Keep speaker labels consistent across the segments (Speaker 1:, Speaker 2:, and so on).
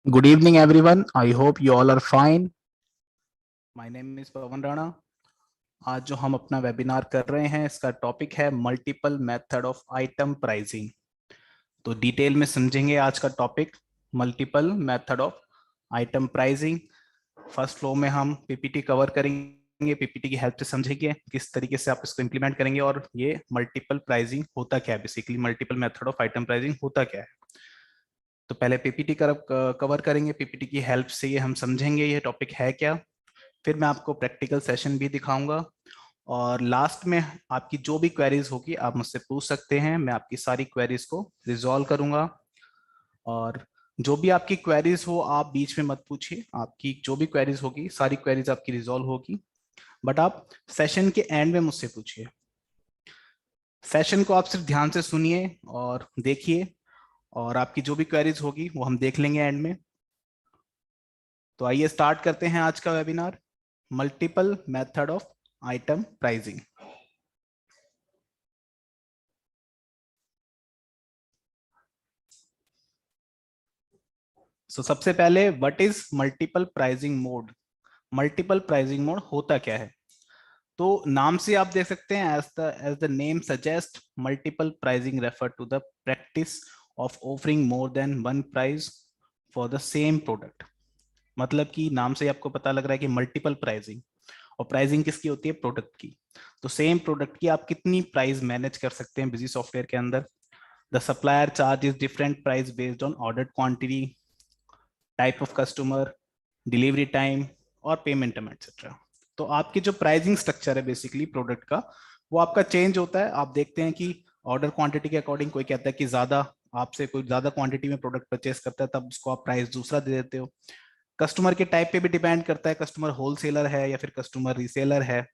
Speaker 1: Good evening, everyone. I hope you all are fine. My name is Pawan Rana. आज जो हम अपना वेबिनार कर रहे हैं इसका टॉपिक है multiple method of item pricing. तो डिटेल में समझेंगे आज का topic multiple method of item pricing. First flow में हम पीपीटी कवर करेंगे, पीपीटी की हेल्प से समझेंगे किस तरीके से आप इसको इम्प्लीमेंट करेंगे और ये मल्टीपल प्राइसिंग होता क्या है. Basically multiple method of item pricing होता क्या है. तो पहले पीपीटी कवर करेंगे, पीपीटी की हेल्प से ये हम समझेंगे ये टॉपिक है क्या. फिर मैं आपको प्रैक्टिकल सेशन भी दिखाऊंगा और लास्ट में आपकी जो भी क्वेरीज होगी आप मुझसे पूछ सकते हैं. मैं आपकी सारी क्वेरीज को रिजॉल्व करूंगा. और जो भी आपकी क्वेरीज हो आप बीच में मत पूछिए. आपकी जो भी क्वेरीज होगी सारी क्वेरीज आपकी रिजॉल्व होगी, बट आप सेशन के एंड में मुझसे पूछिए. सेशन को आप सिर्फ ध्यान से सुनिए और देखिए, और आपकी जो भी क्वेरीज होगी वो हम देख लेंगे एंड में. तो आइए स्टार्ट करते हैं आज का webinar, multiple method of item pricing. सबसे पहले what is multiple pricing mode. Multiple pricing mode होता क्या है. तो नाम से आप देख सकते हैं, as the name suggest multiple pricing refer to the practice of offering more than one price for the same product. मतलब कि नाम से आपको पता लग रहा है कि मल्टीपल प्राइसिंग, और प्राइसिंग किसकी होती है, प्रोडक्ट की. तो सेम प्रोडक्ट की आप कितनी प्राइस मैनेज कर सकते हैं बिजी सॉफ्टवेयर के अंदर. The supplier charge is different price based on order quantity, type of customer, delivery time और पेमेंट टर्म एक्सेट्रा. तो आपकी जो प्राइसिंग स्ट्रक्चर है बेसिकली प्रोडक्ट का, वो आपका चेंज होता है. आप देखते हैं कि ऑर्डर क्वांटिटी के अकॉर्डिंग कोई कहता है कि ज्यादा आपसे कोई ज्यादा क्वांटिटी में प्रोडक्ट परचेस करता है तब उसको आप प्राइस दूसरा दे देते हो. कस्टमर के टाइप पे भी डिपेंड करता है, कस्टमर होलसेलर है या फिर कस्टमर रीसेलर है,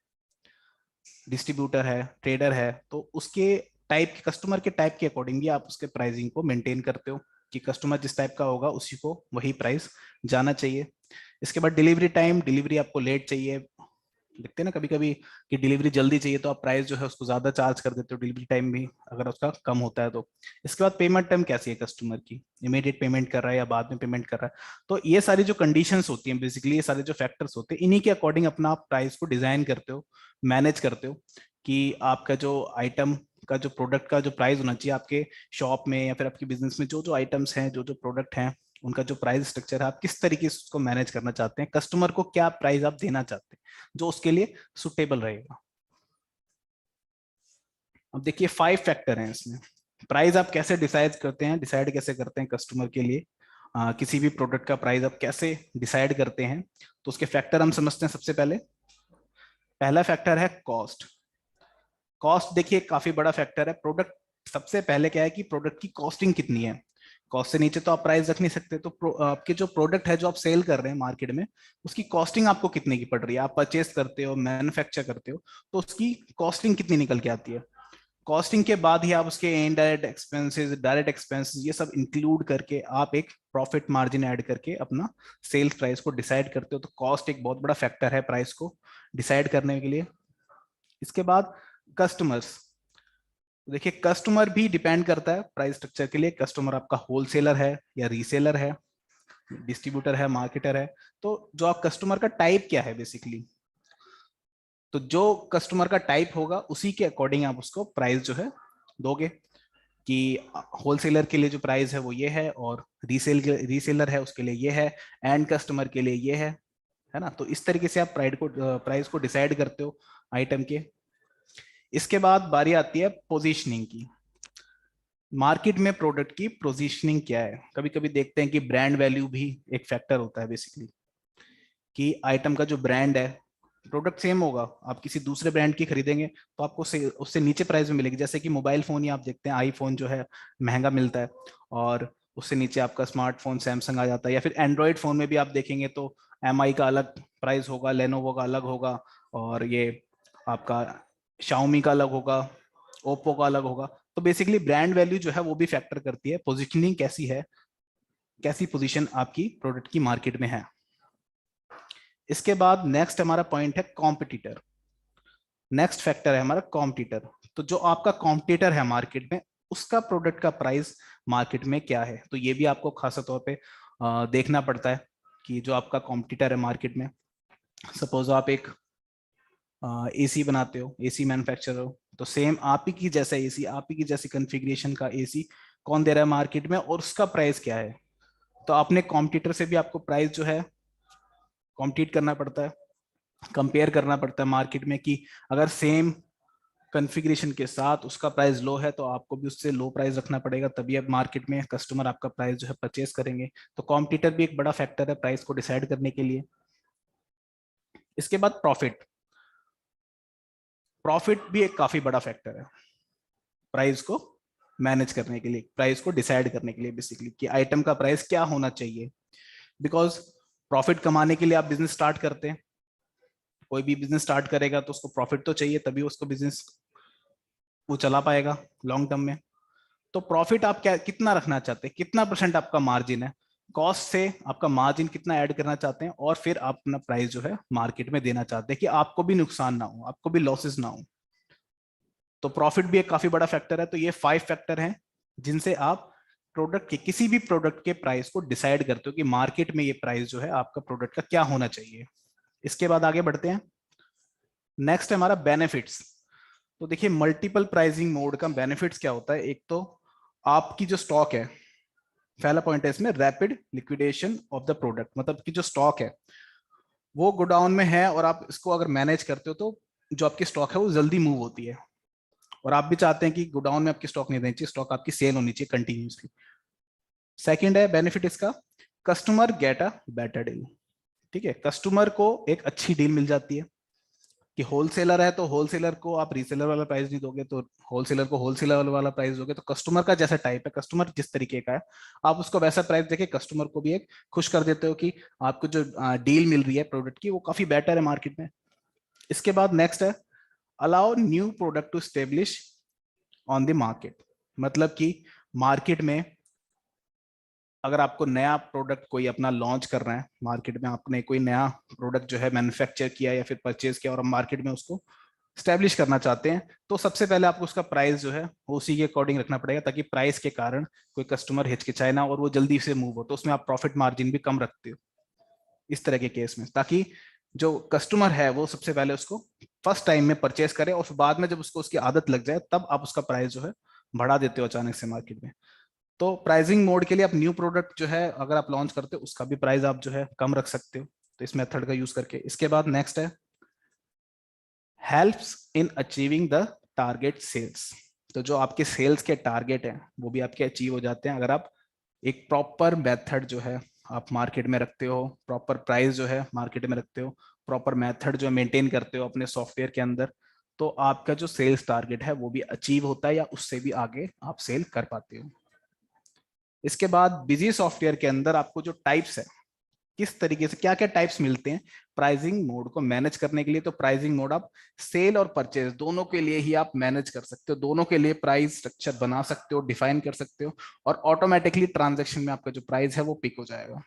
Speaker 1: डिस्ट्रीब्यूटर है, ट्रेडर है. तो उसके टाइप के कस्टमर के टाइप के अकॉर्डिंग भी आप उसके प्राइसिंग को मेंटेन करते हो कि कस्टमर जिस टाइप का होगा उसी को वही प्राइस जाना चाहिए. इसके बाद डिलीवरी टाइम, डिलीवरी आपको लेट चाहिए. देखते हैं ना कभी कभी कि डिलीवरी जल्दी चाहिए तो आप प्राइस जो है उसको ज्यादा चार्ज कर देते हो, डिलीवरी टाइम भी अगर उसका कम होता है तो. इसके बाद पेमेंट टाइम कैसी है कस्टमर की, इमीडिएट पेमेंट कर रहा है या बाद में पेमेंट कर रहा है. तो ये सारी जो कंडीशंस होती हैं बेसिकली, ये सारे जो फैक्टर्स होते हैं, इन्हीं के अकॉर्डिंग अपना आप प्राइस को डिजाइन करते हो, मैनेज करते हो कि आपका जो आइटम का जो प्रोडक्ट का जो प्राइस होना चाहिए आपके शॉप में या फिर आपके बिजनेस में, जो जो आइटम्स हैं, जो जो प्रोडक्ट हैं, उनका जो प्राइस स्ट्रक्चर है आप किस तरीके से उसको मैनेज करना चाहते हैं, कस्टमर को क्या प्राइस आप देना चाहते हैं जो उसके लिए सुटेबल रहेगा. अब देखिए 5 फैक्टर हैं इसमें. प्राइस आप कैसे डिसाइड करते हैं, डिसाइड कैसे करते हैं कस्टमर के लिए किसी भी प्रोडक्ट का प्राइस आप कैसे डिसाइड करते हैं. तो उसके फैक्टर हम समझते हैं. सबसे पहले पहला फैक्टर है कॉस्ट. कॉस्ट देखिए काफी बड़ा फैक्टर है. प्रोडक्ट सबसे पहले क्या है कि प्रोडक्ट की कॉस्टिंग कितनी है. कॉस्ट से नीचे तो आप प्राइस रख नहीं सकते. तो आपके जो प्रोडक्ट है जो आप सेल कर रहे हैं मार्केट में, उसकी कॉस्टिंग आपको कितने की पड़ रही है. आप परचेस करते हो, मैन्युफैक्चर करते हो, तो उसकी कॉस्टिंग कितनी निकल के आती है. कॉस्टिंग के बाद ही आप उसके इनडायरेक्ट एक्सपेंसेस, डायरेक्ट एक्सपेंसेस, ये सब इंक्लूड करके आप एक प्रॉफिट मार्जिन ऐड करके अपना सेल्स प्राइस को डिसाइड करते हो. तो कॉस्ट एक बहुत बड़ा फैक्टर है प्राइस को डिसाइड करने के लिए. इसके बाद कस्टमर्स. देखिए कस्टमर भी डिपेंड करता है प्राइस स्ट्रक्चर के लिए. कस्टमर आपका होलसेलर है या रीसेलर है, डिस्ट्रीब्यूटर है, मार्केटर है. तो जो आप कस्टमर का टाइप क्या है बेसिकली, तो जो कस्टमर का टाइप होगा उसी के अकॉर्डिंग आप उसको प्राइस जो है दोगे. कि होलसेलर के लिए जो प्राइस है वो ये है, और रीसेलर है उसके लिए ये है, एंड कस्टमर के लिए ये है ना. तो इस तरीके से आप प्राइस को डिसाइड करते हो आइटम के. इसके बाद बारी आती है पोजीशनिंग की. मार्केट में प्रोडक्ट की पोजीशनिंग क्या है. कभी कभी देखते हैं कि ब्रांड वैल्यू भी एक फैक्टर होता है बेसिकली, कि आइटम का जो ब्रांड है, प्रोडक्ट सेम होगा, आप किसी दूसरे ब्रांड की खरीदेंगे तो आपको उससे नीचे प्राइस में मिलेगी. जैसे कि मोबाइल फोन ही आप देखते हैं, आईफोन जो है महंगा मिलता है, और उससे नीचे आपका स्मार्टफोन सैमसंग आ जाता है. या फिर एंड्रॉयड फोन में भी आप देखेंगे तो एमआई का अलग प्राइस होगा, लेनोवो का अलग होगा, और ये आपका शाओमी का अलग होगा, ओप्पो का अलग होगा. तो बेसिकली ब्रांड वैल्यू जो है वो भी फैक्टर करती है, पोजिशनिंग कैसी है, कैसी पोजीशन आपकी प्रोडक्ट की मार्केट में है. इसके बाद नेक्स्ट हमारा पॉइंट है कॉम्पिटिटर. नेक्स्ट फैक्टर है हमारा कॉम्पिटिटर. तो जो आपका कॉम्पिटिटर है मार्केट में, उसका प्रोडक्ट का प्राइस मार्केट में क्या है. तो ये भी आपको खासा तौर पे देखना पड़ता है कि जो आपका कॉम्पिटिटर है मार्केट में, सपोज आप एक एसी बनाते हो, एसी मैन्युफैक्चरर हो, तो सेम आप ही की जैसा एसी, आप ही की जैसी कॉन्फ़िगरेशन का एसी कौन दे रहा है मार्केट में और उसका प्राइस क्या है। तो अपने कॉम्पिटिटर से भी आपको प्राइस जो है कॉम्पीट करना पड़ता है, कंपेयर करना पड़ता है मार्केट में, कि अगर सेम कॉन्फ़िगरेशन के साथ उसका प्राइस लो है तो आपको भी उससे लो प्राइस रखना पड़ेगा, तभी अब मार्केट में कस्टमर आपका प्राइस जो है परचेज करेंगे। तो कॉम्पिटिटर भी एक बड़ा फैक्टर है प्राइस को डिसाइड करने के लिए। इसके बाद प्रॉफिट, प्रॉफिट भी एक काफी बड़ा फैक्टर है प्राइस को मैनेज करने के लिए, प्राइस को डिसाइड करने के लिए, बेसिकली कि आइटम का प्राइस क्या होना चाहिए। बिकॉज प्रॉफिट कमाने के लिए आप बिजनेस स्टार्ट करते हैं, कोई भी बिजनेस स्टार्ट करेगा तो उसको प्रॉफिट तो चाहिए, तभी उसको बिजनेस वो चला पाएगा लॉन्ग टर्म में। तो प्रॉफिट आप क्या कितना रखना चाहते हैं, कितना परसेंट आपका मार्जिन है, कॉस्ट से आपका मार्जिन कितना ऐड करना चाहते हैं, और फिर आप अपना प्राइस जो है मार्केट में देना चाहते हैं कि आपको भी नुकसान ना हो, आपको भी लॉसेस ना हो। तो प्रॉफिट भी एक काफी बड़ा फैक्टर है। तो ये 5 फैक्टर हैं जिनसे आप प्रोडक्ट के, किसी भी प्रोडक्ट के प्राइस को डिसाइड करते हो कि मार्केट में ये प्राइस जो है आपका प्रोडक्ट का क्या होना चाहिए। इसके बाद आगे बढ़ते हैं। नेक्स्ट है हमारा बेनिफिट्स। तो देखिए मल्टीपल प्राइसिंग मोड का बेनिफिट्स क्या होता है। एक तो आपकी जो स्टॉक है, पहला पॉइंट है इसमें rapid liquidation of the product, मतलब कि जो स्टॉक है वो गोडाउन में है और आप इसको अगर मैनेज करते हो तो जो आपकी स्टॉक है वो जल्दी मूव होती है, और आप भी चाहते हैं कि गोडाउन में आपकी स्टॉक नहीं रहनी चाहिए, स्टॉक आपकी सेल होनी चाहिए कंटिन्यूसली। सेकंड है बेनिफिट इसका, customer get a better deal. ठीक है, कस्टमर को एक अच्छी डील मिल जाती है कि होलसेलर है तो होलसेलर को आप रीसेलर वाला प्राइस नहीं दोगे, तो होलसेलर को होलसेलर वाला प्राइस दोगे। तो कस्टमर का जैसा टाइप है, कस्टमर जिस तरीके का है, आप उसको वैसा प्राइस देके कस्टमर को भी एक खुश कर देते हो कि आपको जो डील मिल रही है प्रोडक्ट की वो काफी बेटर है मार्केट में। इसके बाद नेक्स्ट है allow new product to establish on the market. मतलब कि मार्केट में अगर आपको नया प्रोडक्ट कोई अपना लॉन्च कर रहे हैं मार्केट में, आपने कोई नया प्रोडक्ट जो है मैन्युफैक्चर किया या फिर परचेज किया और हम मार्केट में उसको स्टैब्लिश करना चाहते हैं, तो सबसे पहले आपको उसका प्राइस जो है वो उसी के अकॉर्डिंग रखना पड़ेगा, ताकि प्राइस के कारण कोई कस्टमर हिचकिचाए ना और वो जल्दी से मूव हो। तो उसमें आप प्रॉफिट मार्जिन भी कम रखते हो इस तरह के केस में, ताकि जो कस्टमर है वो सबसे पहले उसको फर्स्ट टाइम में परचेस करे और फिर बाद में जब उसको उसकी आदत लग जाए तब आप उसका प्राइस जो है बढ़ा देते हो अचानक से मार्केट में। तो प्राइसिंग मोड के लिए आप न्यू प्रोडक्ट जो है अगर आप लॉन्च करते हो उसका भी प्राइस आप जो है कम रख सकते हो, तो इस मेथड का यूज करके। इसके बाद नेक्स्ट है helps in achieving the target sales. तो जो आपके सेल्स के टारगेट हैं वो भी आपके अचीव हो जाते हैं अगर आप एक प्रॉपर मेथड जो है आप मार्केट में रखते हो, प्रॉपर प्राइस जो है मार्केट में रखते हो, प्रॉपर मेथड जो मेंटेन करते हो अपने सॉफ्टवेयर के अंदर, तो आपका जो सेल्स टारगेट है वो भी अचीव होता है या उससे भी आगे आप सेल कर पाते हो। इसके बाद बिजी सॉफ्टवेयर के अंदर आपको जो टाइप्स है, किस तरीके से क्या क्या टाइप्स मिलते हैं प्राइसिंग मोड को मैनेज करने के लिए। तो प्राइसिंग मोड आप सेल और परचेज दोनों के लिए ही आप मैनेज कर सकते हो, दोनों के लिए प्राइस स्ट्रक्चर बना सकते हो, डिफाइन कर सकते हो, और ऑटोमेटिकली ट्रांजेक्शन में आपका जो प्राइस है वो पिक हो जाएगा।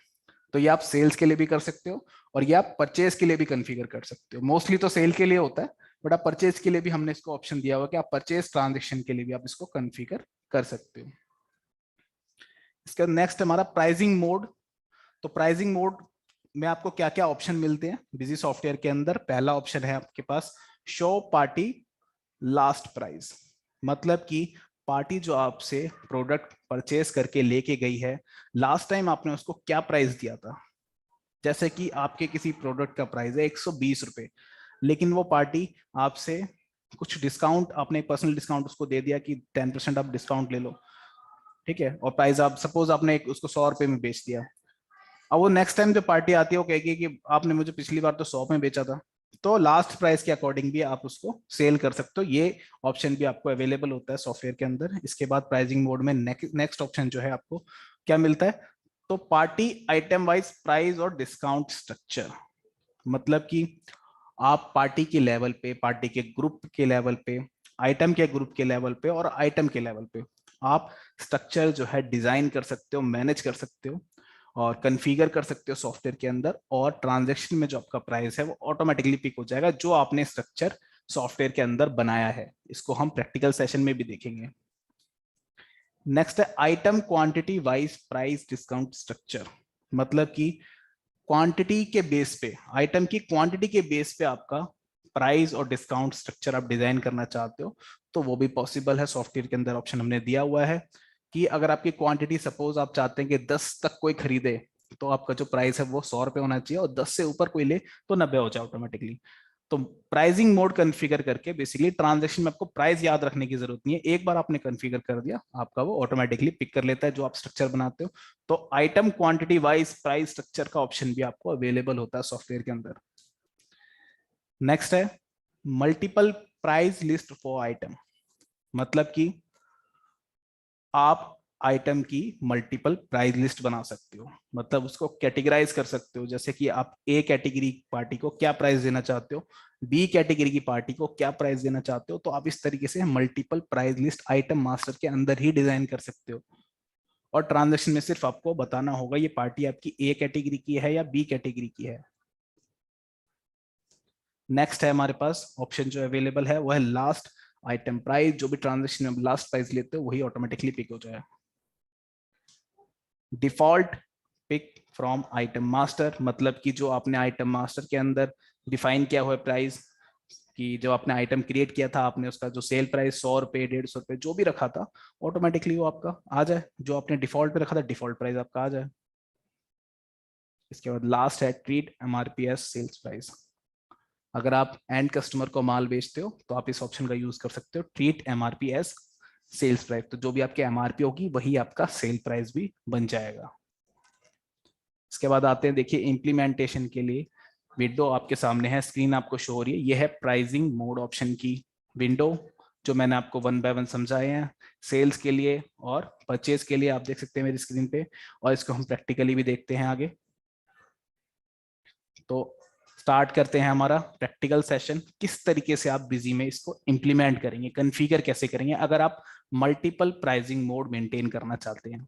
Speaker 1: तो ये आप सेल्स के लिए भी कर सकते हो और ये आप परचेज के लिए भी कन्फिगर कर सकते हो। मोस्टली तो सेल के लिए होता है, बट आप परचेज के लिए भी हमने इसको ऑप्शन दिया हुआ कि आप परचेज ट्रांजेक्शन के लिए भी आप इसको कन्फिगर कर सकते हो। इसके नेक्स्ट हमारा प्राइसिंग मोड। तो प्राइसिंग मोड में आपको क्या क्या ऑप्शन मिलते हैं बिजी सॉफ्टवेयर के अंदर। पहला ऑप्शन है आपके पास शो पार्टी लास्ट प्राइस। मतलब कि पार्टी जो आपसे प्रोडक्ट परचेस करके लेके गई है, लास्ट टाइम आपने उसको क्या प्राइस दिया था। जैसे कि आपके किसी प्रोडक्ट का प्राइस है 120 रुपए, लेकिन वो पार्टी आपसे कुछ डिस्काउंट, आपने पर्सनल डिस्काउंट उसको दे दिया कि 10% आप डिस्काउंट ले लो, ठीक है, और प्राइस आप सपोज आपने उसको 100 रुपए में बेच दिया। अब वो नेक्स्ट टाइम जो पार्टी आती है वो कहेगी कि आपने मुझे पिछली बार तो 100 में बेचा था, तो लास्ट प्राइस के अकॉर्डिंग भी आप उसको सेल कर सकते हो। ये ऑप्शन भी आपको अवेलेबल होता है सॉफ्टवेयर के अंदर। इसके बाद प्राइसिंग मोड में नेक्स्ट ऑप्शन जो है आपको क्या मिलता है, तो पार्टी आइटम वाइज प्राइस और डिस्काउंट स्ट्रक्चर। मतलब कि आप पार्टी के लेवल पे, पार्टी के ग्रुप के लेवल पे, आइटम के ग्रुप के लेवल पे और आइटम के लेवल पे आप स्ट्रक्चर जो है डिजाइन कर सकते हो, मैनेज कर सकते हो और कन्फिगर कर सकते हो सॉफ्टवेयर के अंदर, और ट्रांजैक्शन में जो आपका प्राइस है वो ऑटोमेटिकली पिक हो जाएगा जो आपने स्ट्रक्चर सॉफ्टवेयर के अंदर बनाया है। इसको हम प्रैक्टिकल सेशन में भी देखेंगे। नेक्स्ट है item quantity wise price discount structure. मतलब कि क्वांटिटी के बेस पे, आइटम की क्वांटिटी के बेस पे आपका प्राइस और डिस्काउंट स्ट्रक्चर आप डिजाइन करना चाहते हो तो वो भी पॉसिबल है। सॉफ्टवेयर के अंदर ऑप्शन हमने दिया हुआ है कि अगर आपकी क्वांटिटी सपोज आप चाहते हैं कि 10 तक कोई खरीदे तो आपका जो प्राइस है वो 100 रुपये होना चाहिए, और 10 से ऊपर कोई ले तो 90 हो जाए ऑटोमेटिकली। तो प्राइसिंग मोड कॉन्फ़िगर करके बेसिकली ट्रांजैक्शन में आपको प्राइस याद रखने की जरूरत नहीं है, एक बार आपने कॉन्फ़िगर कर दिया आपका वो ऑटोमेटिकली पिक कर लेता है जो आप स्ट्रक्चर बनाते हो। तो item quantity wise price structure का ऑप्शन भी आपको अवेलेबल होता है सॉफ्टवेयर के अंदर। नेक्स्ट है multiple price list for item, मतलब कि आप आइटम की मल्टीपल प्राइस लिस्ट बना सकते हो, मतलब उसको कैटेगराइज कर सकते हो, जैसे कि आप ए कैटेगरी पार्टी को क्या प्राइस देना चाहते हो, बी कैटेगरी की पार्टी को क्या प्राइस देना चाहते हो, तो आप इस तरीके से multiple price list item master के अंदर ही डिजाइन कर सकते हो। और ट्रांजैक्शन में सिर्फ आपको बताना होगा ये पार्टी आपकी ए कैटेगरी की है या बी कैटेगरी की है। नेक्स्ट है हमारे पास ऑप्शन जो अवेलेबल है वो है लास्ट आइटम प्राइस, जो भी ट्रांजेक्शन में लास्ट प्राइस लेते हो वही ऑटोमेटिकली पिक हो जाए। Default pick from item master, मतलब कि जो आपने आइटम मास्टर के अंदर डिफाइन किया हुआ प्राइस, कि जो आपने आइटम क्रिएट किया था आपने उसका जो सेल प्राइस 100 रुपए 150 रुपए जो भी रखा था ऑटोमेटिकली वो आपका आ जाए, जो आपने डिफॉल्ट पे रखा था डिफॉल्ट प्राइस आपका आ जाए। इसके बाद लास्ट है ट्रीट एमआरपीएस सेल्स प्राइस, अगर आप एंड कस्टमर को माल बेचते हो तो आप इस ऑप्शन का यूज कर सकते हो, treat MRP as sales price, तो जो भी आपकी एमआरपी होगी वही आपका सेल प्राइस भी बन जाएगा। इसके बाद आते हैं देखिए इंप्लीमेंटेशन के लिए विंडो आपके सामने है, स्क्रीन आपको शो हो रही है, ये है प्राइसिंग मोड ऑप्शन की विंडो, जो मैंने आपको वन बाय वन समझाए हैं। सेल्स के लिए और परचेज के लिए आप देख सकते हैं मेरी स्क्रीन पे, और इसको हम प्रैक्टिकली भी देखते हैं आगे। तो स्टार्ट करते हैं हमारा प्रैक्टिकल सेशन, किस तरीके से आप बिजी में इसको इंप्लीमेंट करेंगे, कॉन्फ़िगर कैसे करेंगे अगर आप मल्टीपल प्राइसिंग मोड मेंटेन करना चाहते हैं।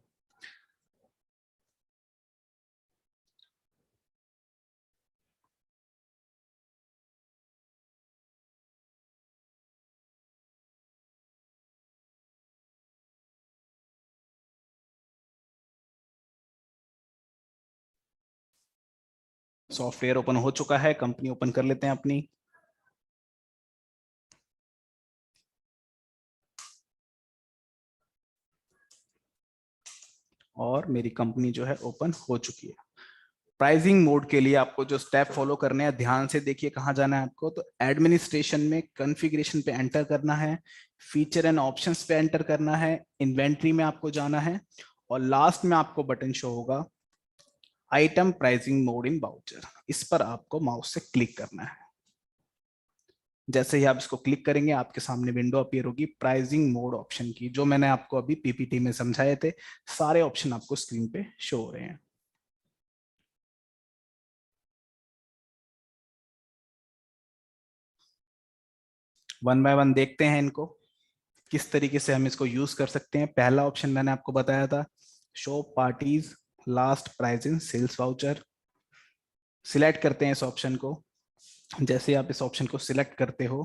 Speaker 1: सॉफ्टवेयर ओपन हो चुका है, कंपनी ओपन कर लेते हैं अपनी। और मेरी कंपनी जो है ओपन हो चुकी है। प्राइसिंग मोड के लिए आपको जो स्टेप फॉलो करने हैं ध्यान से देखिए, कहाँ जाना है आपको, तो एडमिनिस्ट्रेशन में कॉन्फ़िगरेशन पे एंटर करना है, फीचर एंड ऑप्शंस पे एंटर करना है, इन्वेंट्री में आपको जाना है, और लास्ट में आपको बटन शो होगा item pricing mode in voucher, इस पर आपको माउस से क्लिक करना है। जैसे ही आप इसको क्लिक करेंगे आपके सामने विंडो अपीयर होगी प्राइसिंग मोड ऑप्शन की, जो मैंने आपको अभी पीपीटी में समझाए थे, सारे ऑप्शन आपको स्क्रीन पे शो हो रहे हैं। वन बाय वन देखते हैं इनको किस तरीके से हम इसको यूज कर सकते हैं। पहला ऑप्शन मैंने आपको बताया था, show parties last price in sales voucher, select करते हैं इस ऑप्शन को। जैसे आप इस ऑप्शन को सिलेक्ट करते हो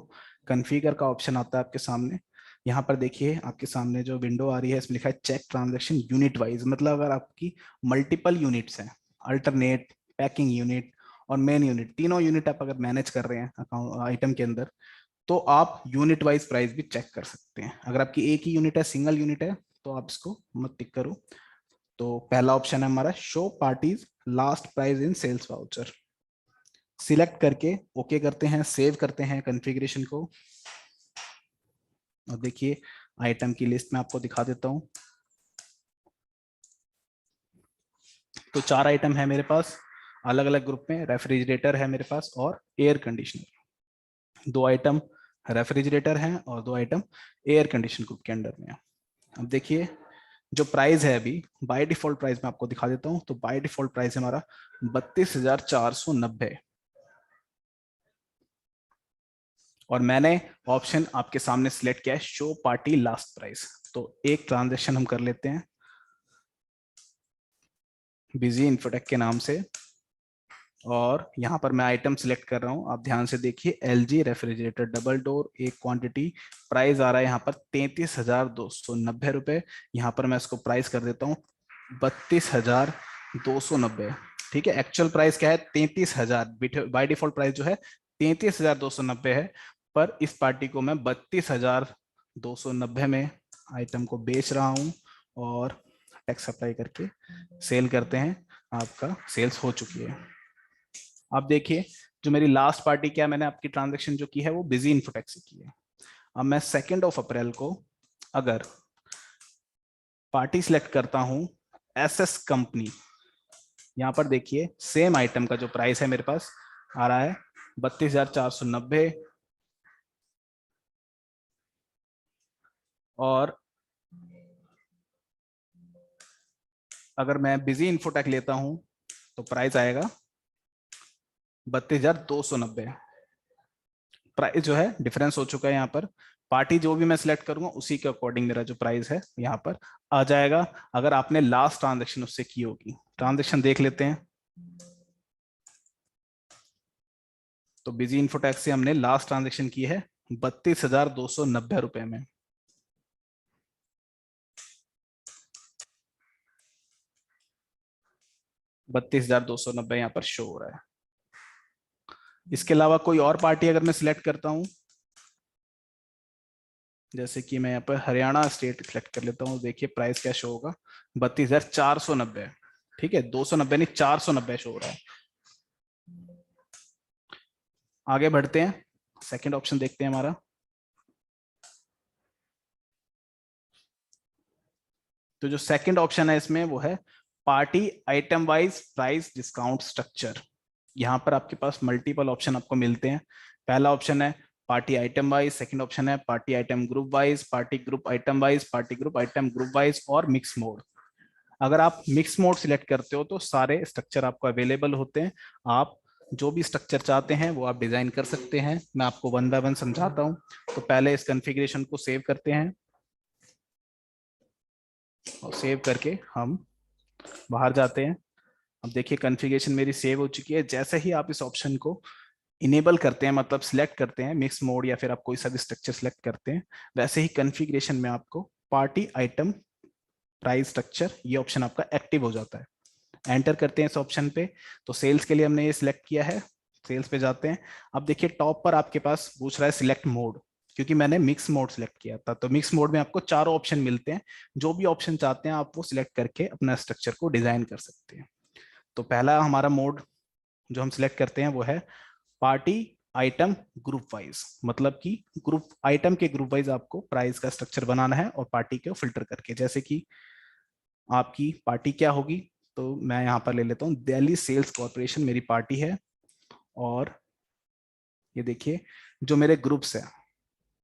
Speaker 1: कॉन्फ़िगर का ऑप्शन आता है आपके सामने। यहाँ पर देखिए आपके सामने जो विंडो आ रही है इसमें लिखा है चेक ट्रांजैक्शन यूनिट वाइज, मतलब अगर आपकी मल्टीपल यूनिट्स हैं, अल्टरनेट, पैकिंग यूनिट और मेन यूनिट, तीनों यूनिट आप अगर मैनेज कर रहे हैं अकाउंट आइटम के अंदर, तो आप यूनिट वाइज प्राइस भी चेक कर सकते हैं। अगर आपकी एक ही यूनिट है, सिंगल यूनिट है, तो आप इसको मत टिक करो। तो पहला ऑप्शन है हमारा show parties last price in sales voucher, select करके ओके करते हैं, सेव करते हैं कॉन्फ़िगरेशन को। और देखिए आइटम की लिस्ट में आपको दिखा देता हूं। तो 4 आइटम है मेरे पास अलग अलग ग्रुप में, रेफ्रिजरेटर है मेरे पास और एयर कंडीशनर। 2 आइटम रेफ्रिजरेटर हैं और 2 आइटम एयर कंडीशन ग्रुप के अंडर में है। अब देखिए जो प्राइस है अभी बाय डिफॉल्ट प्राइस में आपको दिखा देता हूं, तो बाय डिफॉल्ट प्राइस हमारा 32,490, और मैंने ऑप्शन आपके सामने सिलेक्ट किया है शो पार्टी लास्ट प्राइस। तो एक ट्रांजेक्शन हम कर लेते हैं बिजी इन्फोटेक के नाम से, और यहाँ पर मैं आइटम सिलेक्ट कर रहा हूँ, आप ध्यान से देखिए एलजी रेफ्रिजरेटर डबल डोर, एक क्वांटिटी, प्राइस आ रहा है यहाँ पर 33,290 रुपए। यहाँ पर मैं इसको प्राइस कर देता हूँ 32,000 290। ठीक है, एक्चुअल प्राइस क्या है 33,000, बाय डिफॉल्ट प्राइस जो है 33,290 है, पर इस पार्टी को मैं 32,290 में आइटम को बेच रहा हूं और टैक्स अप्लाई करके सेल करते हैं। आपका सेल्स हो चुकी है। अब देखिए जो मेरी लास्ट पार्टी क्या, मैंने आपकी ट्रांजेक्शन जो की है वो बिजी इन्फोटेक से की है। अब मैं 2 अप्रैल को अगर पार्टी सिलेक्ट करता हूं एसएस कंपनी, यहाँ पर देखिए सेम आइटम का जो प्राइस है मेरे पास आ रहा है 32,490, और अगर मैं बिजी इन्फोटेक लेता हूं तो प्राइस आएगा 32,290। प्राइस जो है डिफरेंस हो चुका है। यहाँ पर पार्टी जो भी मैं सिलेक्ट करूंगा उसी के अकॉर्डिंग मेरा जो प्राइस है यहाँ पर आ जाएगा, अगर आपने लास्ट ट्रांजेक्शन उससे की होगी। ट्रांजेक्शन देख लेते हैं। तो बिजी इन्फोटेक से हमने लास्ट ट्रांजेक्शन की है 32,290 रुपए में। $32,290 यहाँ पर शो हो रहा है। इसके अलावा कोई और पार्टी अगर मैं सिलेक्ट करता हूं, जैसे कि मैं यहाँ पर हरियाणा स्टेट सिलेक्ट कर लेता हूँ, देखिए प्राइस क्या शो होगा 32,490। ठीक है, 290 नहीं 490 शो हो रहा है। आगे बढ़ते हैं, सेकंड ऑप्शन देखते हैं हमारा। तो जो सेकंड ऑप्शन है इसमें वो है party item wise price discount structure. यहाँ पर आपके पास मल्टीपल ऑप्शन आपको मिलते हैं। पहला ऑप्शन है party item wise, second option है party item group wise, party group item wise, party group item group wise और मिक्स मोड। अगर आप मिक्स मोड सिलेक्ट करते हो तो सारे स्ट्रक्चर आपको अवेलेबल होते हैं। आप जो भी स्ट्रक्चर चाहते हैं वो आप डिजाइन कर सकते हैं। मैं आपको वन बाय वन समझाता हूँ। तो पहले इस कॉन्फ़िगरेशन को सेव करते हैं और सेव करके हम बाहर जाते हैं। अब देखिए कॉन्फ़िगरेशन मेरी सेव हो चुकी है। जैसे ही आप इस ऑप्शन को इनेबल करते हैं, मतलब सिलेक्ट करते हैं मिक्स मोड या फिर आप कोई सा भी स्ट्रक्चर सिलेक्ट करते हैं, वैसे ही कॉन्फ़िगरेशन में आपको पार्टी आइटम प्राइस स्ट्रक्चर ये ऑप्शन आपका एक्टिव हो जाता है। एंटर करते हैं इस ऑप्शन पे। तो सेल्स के लिए हमने ये सिलेक्ट किया है, सेल्स पे जाते हैं। अब देखिए टॉप पर आपके पास पूछ रहा है सिलेक्ट मोड, क्योंकि मैंने मिक्स मोड सिलेक्ट किया था। तो मिक्स मोड में आपको चारों ऑप्शन मिलते हैं, जो भी ऑप्शन चाहते हैं आप वो सिलेक्ट करके अपना स्ट्रक्चर को डिजाइन कर सकते हैं। तो पहला हमारा मोड जो हम सिलेक्ट करते हैं वो है पार्टी आइटम ग्रुप वाइज, मतलब कि ग्रुप आइटम के ग्रुप वाइज आपको प्राइस का स्ट्रक्चर बनाना है और पार्टी को फिल्टर करके। जैसे कि आपकी पार्टी क्या होगी, तो मैं यहाँ पर ले लेता हूँ दिल्ली सेल्स कॉर्पोरेशन मेरी पार्टी है। और ये देखिए जो मेरे ग्रुप्स है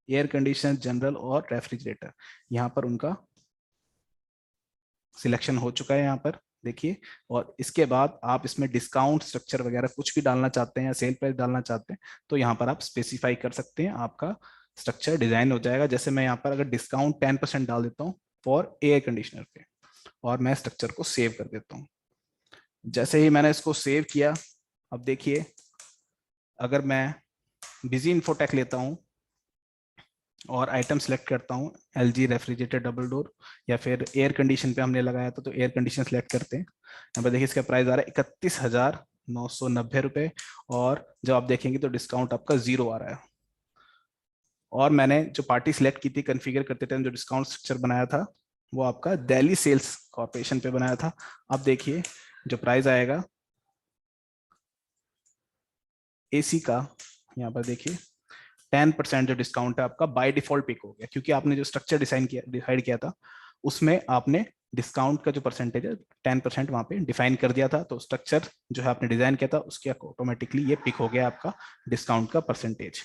Speaker 1: एयर कंडीशनर, जनरल और रेफ्रिजरेटर, यहाँ पर उनका सिलेक्शन हो चुका है यहाँ पर देखिए। और इसके बाद आप इसमें डिस्काउंट स्ट्रक्चर वगैरह कुछ भी डालना चाहते हैं या सेल प्राइस डालना चाहते हैं तो यहाँ पर आप स्पेसिफाई कर सकते हैं, आपका स्ट्रक्चर डिजाइन हो जाएगा। जैसे मैं यहाँ पर अगर डिस्काउंट 10% डाल देता हूँ फॉर एयर कंडीशनर पे और मैं स्ट्रक्चर को सेव कर देता हूँ। जैसे ही मैंने इसको सेव किया, अब देखिए अगर मैं बिजी इन्फोटेक लेता हूँ और आइटम सेलेक्ट करता हूँ एलजी रेफ्रिजरेटर डबल डोर, या फिर एयर कंडीशन पे हमने लगाया था तो एयर कंडीशन सेलेक्ट करते हैं। यहाँ पर देखिए इसका प्राइस आ रहा है 31,990 रुपए, और जब आप देखेंगे तो डिस्काउंट आपका 0 आ रहा है। और मैंने जो पार्टी सिलेक्ट की थी कॉन्फ़िगर करते टाइम जो डिस्काउंट स्ट्रक्चर बनाया था वो आपका दिल्ली सेल्स कॉर्पोरेशन पे बनाया था। अब देखिए जो प्राइस आएगा एसी का, यहाँ पर देखिए 10% जो डिस्काउंट है आपका बाय डिफॉल्ट पिक हो गया, क्योंकि आपने जो स्ट्रक्चर डिसाइड किया था उसमें आपने डिस्काउंट का जो परसेंटेज है 10% वहां पे डिफाइन कर दिया था। तो स्ट्रक्चर जो है आपने डिजाइन किया था उसके ऑटोमेटिकली ये पिक हो गया आपका डिस्काउंट का परसेंटेज।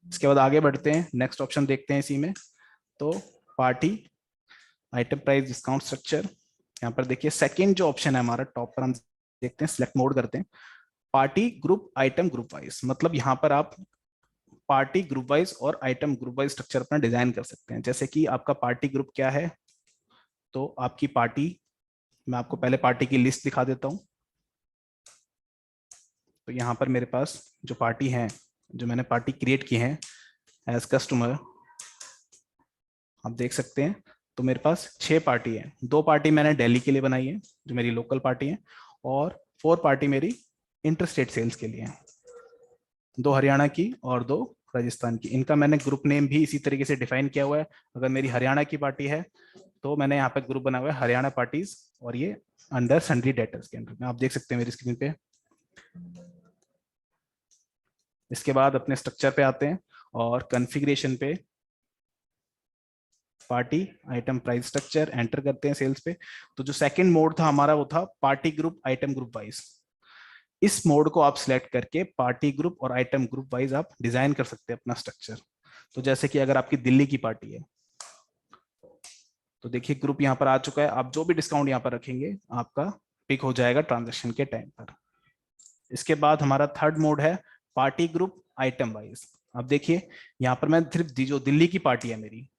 Speaker 1: इसके बाद आगे बढ़ते हैं, नेक्स्ट ऑप्शन देखते हैं इसी में। तो party item price discount structure, यहाँ पर देखिए सेकेंड जो ऑप्शन है हमारा टॉप पर, हम देखते हैं सिलेक्ट मोड करते हैं party group item group wise, मतलब यहाँ पर आप पार्टी ग्रुप वाइज और आइटम ग्रुप वाइज स्ट्रक्चर अपना डिजाइन कर सकते हैं। जैसे कि आपका पार्टी ग्रुप क्या है, तो आपकी पार्टी, मैं आपको पहले पार्टी की लिस्ट दिखा देता हूं। तो यहाँ पर मेरे पास जो पार्टी है, जो मैंने पार्टी क्रिएट की है एज कस्टमर, आप देख सकते हैं तो मेरे पास 6 पार्टी है, 2 पार्टी मैंने दिल्ली के लिए बनाई है जो मेरी लोकल पार्टी है, और 4 पार्टी मेरी इंटर स्टेट सेल्स के लिए है, 2 हरियाणा की और 2 राजस्थान की। इनका मैंने ग्रुप नेम भी इसी तरीके से डिफाइन किया हुआ है। अगर मेरी हरियाणा की पार्टी है तो मैंने यहाँ पे ग्रुप बना हुआ है हरियाणा पार्टीज, और ये अंडर सन्ड्री डेटर्स के अंडर में, आप देख सकते हैं मेरी स्क्रीन पे। इसके बाद अपने स्ट्रक्चर पे आते हैं और कॉन्फ़िगरेशन पे party item price structure enter करते हैं सेल्स पे। तो जो सेकंड मोड था हमारा वो था party group item group wise. इस मोड को आप सिलेक्ट करके पार्टी ग्रुप और आइटम ग्रुप वाइज आप डिजाइन कर सकते हैं अपना स्ट्रक्चर। तो जैसे कि अगर आपकी दिल्ली की पार्टी है तो देखिए ग्रुप यहाँ पर आ चुका है, आप जो भी डिस्काउंट यहाँ पर रखेंगे आपका पिक हो जाएगा ट्रांजेक्शन के टाइम पर। इसके बाद हमारा थर्ड मोड है पार्टी ग्रुप आइटम वाइज। अब देखिए यहाँ पर मैं सिर्फ जो दिल्ली की पार्टी है मेरी,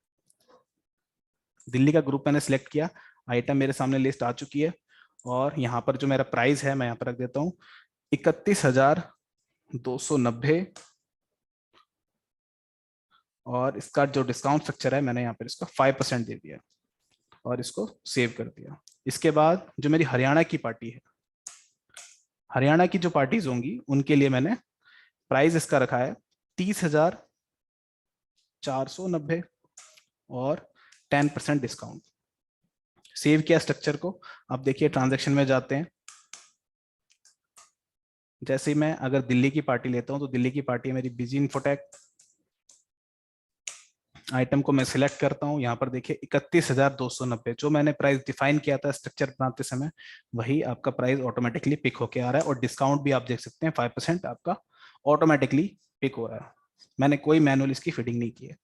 Speaker 1: दिल्ली का ग्रुप मैंने सिलेक्ट किया, आइटम मेरे सामने लिस्ट आ चुकी है, और यहाँ पर जो मेरा प्राइस है मैं यहाँ पर रख देता हूँ 31,290, और इसका जो डिस्काउंट स्ट्रक्चर है मैंने यहाँ पर इसका 5% दे दिया और इसको सेव कर दिया। इसके बाद जो मेरी हरियाणा की पार्टी है, हरियाणा की जो पार्टीज होंगी उनके लिए मैंने प्राइस इसका रखा है 30,490 और 10% डिस्काउंट। सेव किया स्ट्रक्चर को। अब देखिए ट्रांजैक्शन में जाते हैं। जैसे ही मैं अगर दिल्ली की पार्टी लेता हूं तो दिल्ली की पार्टी है मेरी बिजी इन्फोटेक, आइटम को मैं सिलेक्ट करता हूं, यहाँ पर देखिए 31,290 जो मैंने प्राइस डिफाइन किया था स्ट्रक्चर बनाते समय वही आपका प्राइस ऑटोमेटिकली पिक होके आ रहा है, और डिस्काउंट भी आप देख सकते हैं 5% आपका ऑटोमेटिकली पिक हो रहा है। मैंने कोई मैनुअल इसकी फिटिंग नहीं की है।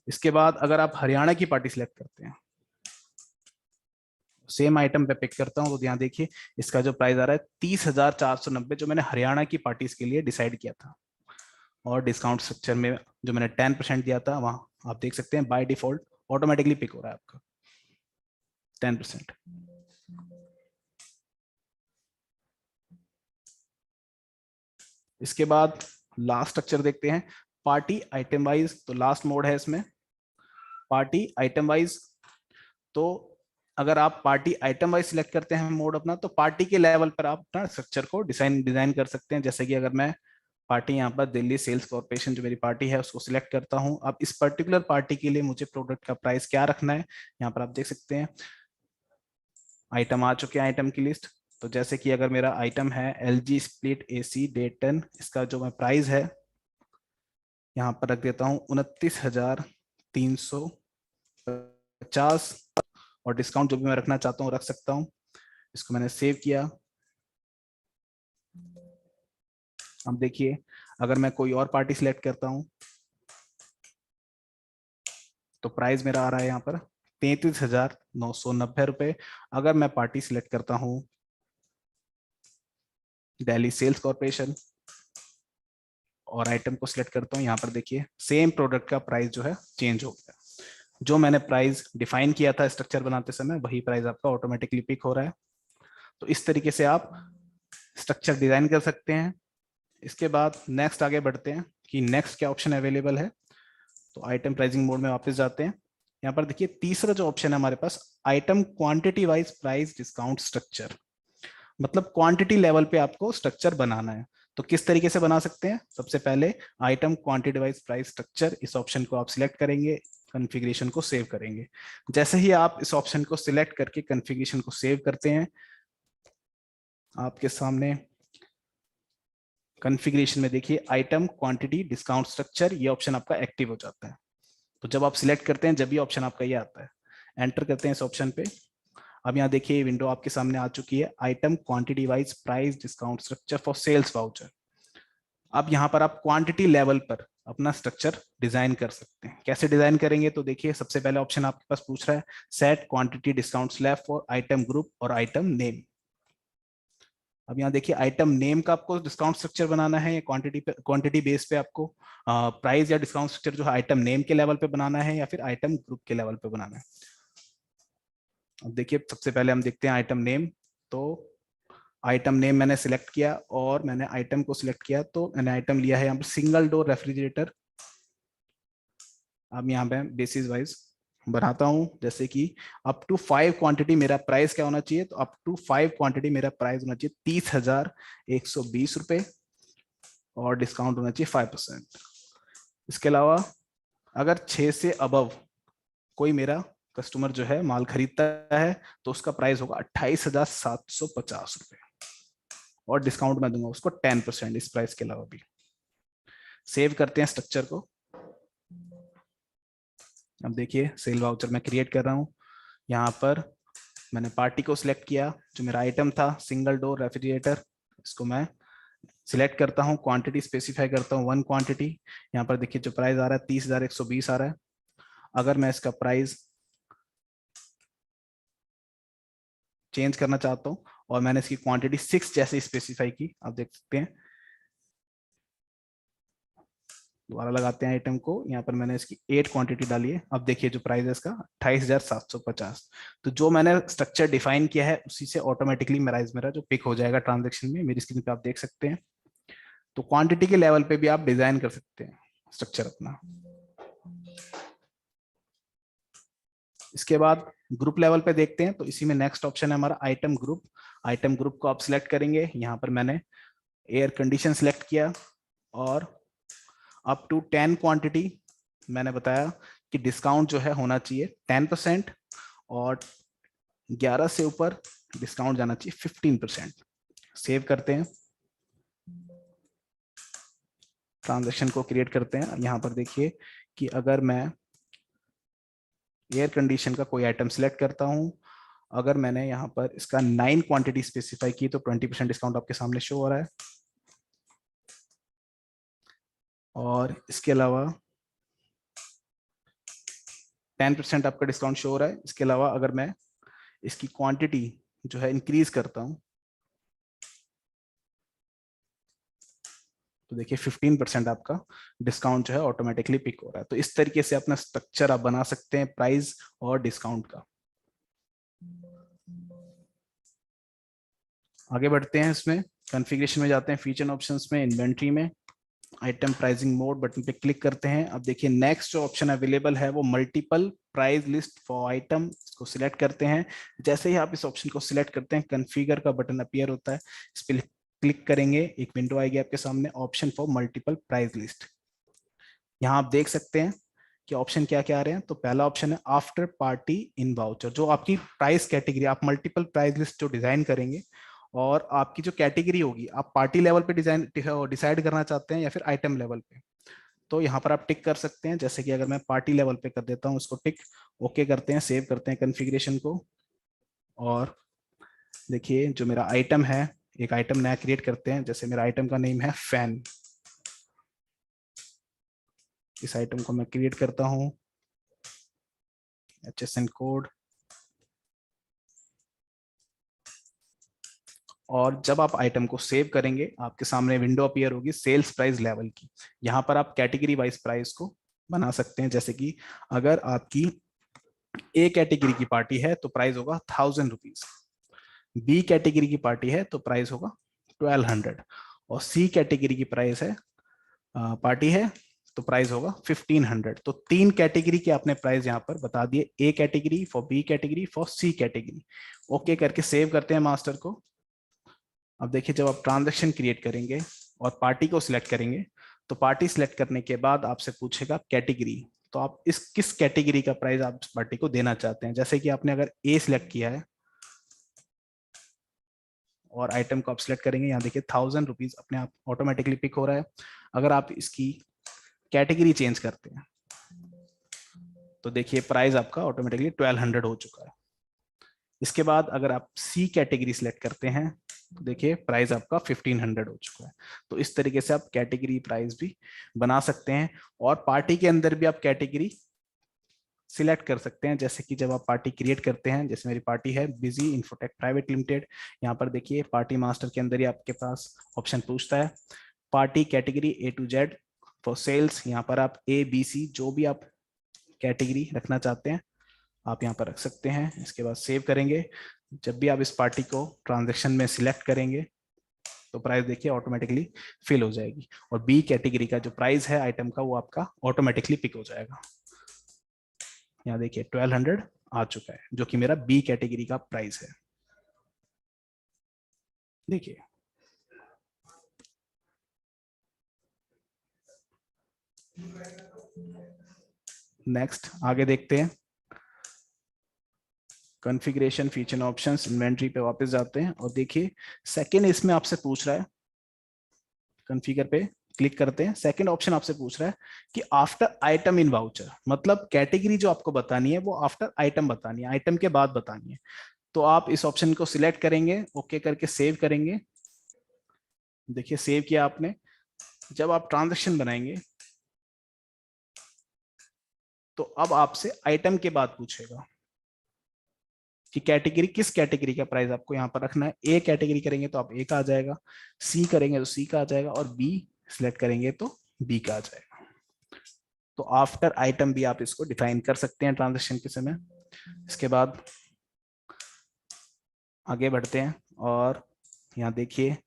Speaker 1: इसके बाद अगर आप हरियाणा की पार्टी सिलेक्ट करते हैं, सेम आइटम पे पिक करता हूं तो यहाँ देखिए इसका जो प्राइस आ रहा है 30,490 जो मैंने हरियाणा की पार्टीज के लिए डिसाइड किया था, और डिस्काउंट स्ट्रक्चर में जो मैंने 10% दिया था वहां आप देख सकते हैं बाय डिफॉल्ट ऑटोमेटिकली पिक हो रहा है आपका 10%। इसके बाद लास्ट स्ट्रक्चर देखते हैं पार्टी आइटम वाइज। तो लास्ट मोड है इसमें पार्टी आइटम वाइज। तो अगर आप पार्टी आइटम वाइज सिलेक्ट करते हैं मोड अपना, तो पार्टी के लेवल पर आप अपना स्ट्रक्चर को डिजाइन कर सकते हैं। जैसे कि अगर मैं पार्टी यहाँ पर दिल्ली सेल्स कॉर्पोरेशन जो मेरी पार्टी है उसको सिलेक्ट करता हूँ, अब इस पर्टिकुलर पार्टी के लिए मुझे प्रोडक्ट का प्राइस क्या रखना है यहाँ पर आप देख सकते हैं आइटम आ चुके हैं, आइटम की लिस्ट। तो जैसे कि अगर मेरा आइटम है LG स्प्लिट AC Dayton, इसका जो मैं प्राइस है यहाँ पर रख देता हूँ 29,350, और डिस्काउंट जो भी मैं रखना चाहता हूँ रख सकता हूँ। इसको मैंने सेव किया। अब देखिए अगर मैं कोई और पार्टी सिलेक्ट करता हूँ तो प्राइस मेरा आ रहा है यहाँ पर 33,990 रुपए। अगर मैं पार्टी सिलेक्ट करता हूँ दिल्ली सेल्स कॉर्पोरेशन और आइटम को सिलेक्ट करता हूँ, यहाँ पर देखिए सेम प्रोडक्ट का प्राइस जो है चेंज हो गया। जो मैंने प्राइस डिफाइन किया था स्ट्रक्चर बनाते समय वही प्राइस आपका ऑटोमेटिकली पिक हो रहा है। तो इस तरीके से आप स्ट्रक्चर डिजाइन कर सकते हैं। इसके बाद नेक्स्ट आगे बढ़ते हैं कि नेक्स्ट क्या ऑप्शन अवेलेबल है। तो आइटम प्राइसिंग मोड में वापस जाते हैं। यहाँ पर देखिए तीसरा जो ऑप्शन है हमारे पास item quantity wise price discount structure, मतलब क्वांटिटी लेवल पे आपको स्ट्रक्चर बनाना है। तो किस तरीके से बना सकते हैं, सबसे पहले item quantity wise price structure, इस ऑप्शन को आप सिलेक्ट करेंगे, कॉन्फ़िगरेशन को सेव करेंगे। जैसे ही आप इस ऑप्शन को सिलेक्ट करके कॉन्फ़िगरेशन को सेव करते हैं आपके सामने कॉन्फ़िगरेशन में देखिए आइटम क्वांटिटी डिस्काउंट स्ट्रक्चर ये ऑप्शन आपका एक्टिव हो जाता है। तो जब आप सिलेक्ट करते हैं जब ये ऑप्शन आपका ये आता है, एंटर करते हैं इस ऑप्शन पे। अब यहाँ देखिए विंडो आपके सामने आ चुकी है item quantity wise price discount structure for sales voucher. अब यहाँ पर आप क्वांटिटी लेवल पर अपना स्ट्रक्चर डिजाइन कर सकते हैं। कैसे डिजाइन करेंगे, तो देखिए सबसे पहले ऑप्शन आपके पास पूछ रहा है set quantity discount slab for item group और आइटम नेम। अब यहाँ देखिए आइटम नेम का आपको डिस्काउंट स्ट्रक्चर बनाना है या क्वांटिटी बेस पे आपको प्राइस या डिस्काउंट स्ट्रक्चर जो है आइटम नेम के लेवल पे बनाना है या फिर आइटम ग्रुप के लेवल पे बनाना है। अब देखिए सबसे पहले हम देखते हैं आइटम नेम। तो आइटम नेम मैंने सिलेक्ट किया और मैंने आइटम को सिलेक्ट किया, तो मैंने आइटम लिया है यहाँ पर सिंगल डोर रेफ्रिजरेटर अब यहाँ पे बेसिस वाइज बनाता हूँ, जैसे कि अप टू 5 क्वांटिटी मेरा प्राइस क्या होना चाहिए, तो अप टू 5 क्वांटिटी मेरा प्राइस होना चाहिए 30,120 रुपए और डिस्काउंट होना चाहिए 5%। इसके अलावा अगर 6 से अबव कोई मेरा कस्टमर जो है माल खरीदता है तो उसका प्राइस होगा 28,750 रुपए और डिस्काउंट मैं दूंगा उसको 10% इस प्राइस के अलावा भी। सेव करते हैं स्ट्रक्चर को। अब देखिए सेल वाउचर मैं क्रिएट कर रहा हूँ। यहाँ पर मैंने पार्टी को सिलेक्ट किया, जो मेरा आइटम था सिंगल डोर रेफ्रिजरेटर, इसको मैं सिलेक्ट करता हूँ, क्वांटिटी स्पेसिफाई करता हूँ 1 क्वांटिटी। यहाँ पर देखिए जो प्राइस आ रहा है 30,120 आ रहा है। अगर मैं इसका प्राइस चेंज करना चाहता हूँ और मैंने इसकी क्वांटिटी 6 जैसे स्पेसिफाई की, आप देख सकते हैं। दोबारा लगाते हैं आइटम को, यहाँ पर मैंने इसकी 8 क्वांटिटी डाली है। अब देखिए जो प्राइस है इसका 28,750। तो जो मैंने स्ट्रक्चर डिफाइन किया है उसी से ऑटोमेटिकली मेरा जो पिक हो जाएगा ट्रांजेक्शन में, मेरी स्क्रीन पे आप देख सकते हैं। तो क्वांटिटी के लेवल पे भी आप डिजाइन कर सकते हैं स्ट्रक्चर अपना। इसके बाद ग्रुप लेवल पे देखते हैं, तो इसी में नेक्स्ट ऑप्शन है हमारा आइटम ग्रुप। आइटम ग्रुप को आप सिलेक्ट करेंगे, यहाँ पर मैंने एयर कंडीशन सिलेक्ट किया और अप टू 10 क्वांटिटी मैंने बताया कि डिस्काउंट जो है होना चाहिए 10% और 11 से ऊपर डिस्काउंट जाना चाहिए 15%। सेव करते हैं, ट्रांजैक्शन को क्रिएट करते हैं। यहाँ पर देखिए कि अगर मैं एयर कंडीशन का कोई आइटम सिलेक्ट करता हूँ, अगर मैंने यहाँ पर इसका 9 क्वांटिटी स्पेसिफाई की तो 20% डिस्काउंट आपके सामने शो हो रहा है। और इसके अलावा 10% आपका डिस्काउंट शो हो रहा है। इसके अलावा अगर मैं इसकी क्वांटिटी जो है इंक्रीज करता हूँ तो देखिए 15% आपका डिस्काउंट जो है ऑटोमेटिकली पिक हो रहा है। तो इस तरीके से अपना स्ट्रक्चर आप बना सकते हैं प्राइस और डिस्काउंट का। आगे बढ़ते हैं, इसमें कॉन्फ़िगरेशन में जाते हैं, फीचर ऑप्शंस में, इन्वेंट्री में आइटम प्राइसिंग मोड बटन पे क्लिक करते हैं। अब देखिए नेक्स्ट जो ऑप्शन अवेलेबल है वो multiple price list for item, इसको सिलेक्ट करते हैं। जैसे ही आप इस ऑप्शन को सिलेक्ट करते हैं कॉन्फ़िगर का बटन अपीयर होता है, इस पर क्लिक करेंगे, एक विंडो आएगी आपके सामने, option for multiple price list. यहाँ आप देख सकते हैं कि ऑप्शन क्या क्या आ रहे हैं। तो पहला ऑप्शन है आफ्टर पार्टी इन वाउचर, जो आपकी प्राइस कैटेगरी, आप मल्टीपल प्राइस लिस्ट जो डिजाइन करेंगे और आपकी जो कैटेगरी होगी, आप पार्टी लेवल पे डिसाइड करना चाहते हैं या फिर आइटम लेवल पे, तो यहाँ पर आप टिक कर सकते हैं। जैसे कि अगर मैं पार्टी लेवल पे कर देता हूँ उसको टिक, ओके करते हैं, सेव करते हैं कॉन्फ़िगरेशन को। और देखिए जो मेरा आइटम है, एक आइटम नया क्रिएट करते हैं। जैसे मेरा आइटम का नेम है फैन, इस आइटम को मैं क्रिएट करता हूँ, HSN कोड। और जब आप आइटम को सेव करेंगे आपके सामने विंडो अपीयर होगी सेल्स प्राइस लेवल की। यहाँ पर आप कैटेगरी वाइज प्राइस को बना सकते हैं। जैसे कि अगर आपकी ए कैटेगरी की पार्टी है तो प्राइस होगा 1000 रुपीज, बी कैटेगरी की पार्टी है तो प्राइस होगा 1200 और सी कैटेगरी की प्राइस है पार्टी है तो प्राइस होगा 1500। तो 3 कैटेगरी के आपने प्राइस यहाँ पर बता दिए, A category, for B category, for C category. Okay करके सेव करते हैं मास्टर को। अब देखिए जब आप ट्रांजैक्शन क्रिएट करेंगे और पार्टी को सिलेक्ट करेंगे तो पार्टी सिलेक्ट करने के बाद आपसे पूछेगा कैटेगरी, तो आप इस किस कैटेगरी का प्राइस आप पार्टी को देना चाहते हैं। जैसे कि आपने अगर ए सिलेक्ट किया है और आइटम को आप सिलेक्ट करेंगे, यहाँ देखिए 1000 रुपीज अपने आप ऑटोमेटिकली पिक हो रहा है। अगर आप इसकी कैटेगरी चेंज करते हैं तो देखिए प्राइस आपका ऑटोमेटिकली 1200 हो चुका है। इसके बाद अगर आप सी कैटेगरी सिलेक्ट करते हैं तो देखिए प्राइस आपका 1500 हो चुका है। तो इस तरीके से आप कैटेगरी प्राइस भी बना सकते हैं और पार्टी के अंदर भी आप कैटेगरी सिलेक्ट कर सकते हैं। जैसे कि जब आप पार्टी क्रिएट करते हैं, जैसे मेरी पार्टी है बिजी इन्फोटेक प्राइवेट लिमिटेड, यहाँ पर देखिए पार्टी मास्टर के अंदर ही आपके पास ऑप्शन पूछता है party category A to Z for sales. यहाँ पर आप ABC जो भी आप कैटेगरी रखना चाहते हैं आप यहाँ पर रख सकते हैं। इसके बाद सेव करेंगे। जब भी आप इस पार्टी को ट्रांजैक्शन में सिलेक्ट करेंगे तो प्राइस देखिए ऑटोमेटिकली फिल हो जाएगी और बी कैटेगरी का जो प्राइस है आइटम का वो आपका ऑटोमेटिकली पिक हो जाएगा। यहाँ देखिए 1200 आ चुका है, जो कि मेरा बी कैटेगरी का प्राइस है। देखिए नेक्स्ट आगे देखते हैं, कॉन्फ़िगरेशन, फीचर ऑप्शंस, इन्वेंट्री पे वापस जाते हैं और देखिए सेकंड इसमें आपसे पूछ रहा है, कॉन्फ़िगर पे क्लिक करते हैं, सेकंड ऑप्शन आपसे पूछ रहा है कि आफ्टर आइटम इन वाउचर, मतलब कैटेगरी जो आपको बतानी है वो आफ्टर आइटम बतानी है, आइटम के बाद बतानी है। तो आप इस ऑप्शन को सिलेक्ट करेंगे, ओके करके सेव करेंगे। देखिए सेव किया आपने। जब आप ट्रांजैक्शन बनाएंगे तो अब आपसे आइटम के बाद पूछेगा कि कैटेगरी, किस कैटेगरी का प्राइस आपको यहाँ पर रखना है। ए कैटेगरी करेंगे तो आप ए का आ जाएगा, सी करेंगे तो सी का आ जाएगा, और बी सिलेक्ट करेंगे तो बी का आ जाएगा। तो आफ्टर आइटम भी आप इसको डिफाइन कर सकते हैं ट्रांजेक्शन के समय। इसके बाद आगे बढ़ते हैं और यहाँ देखिए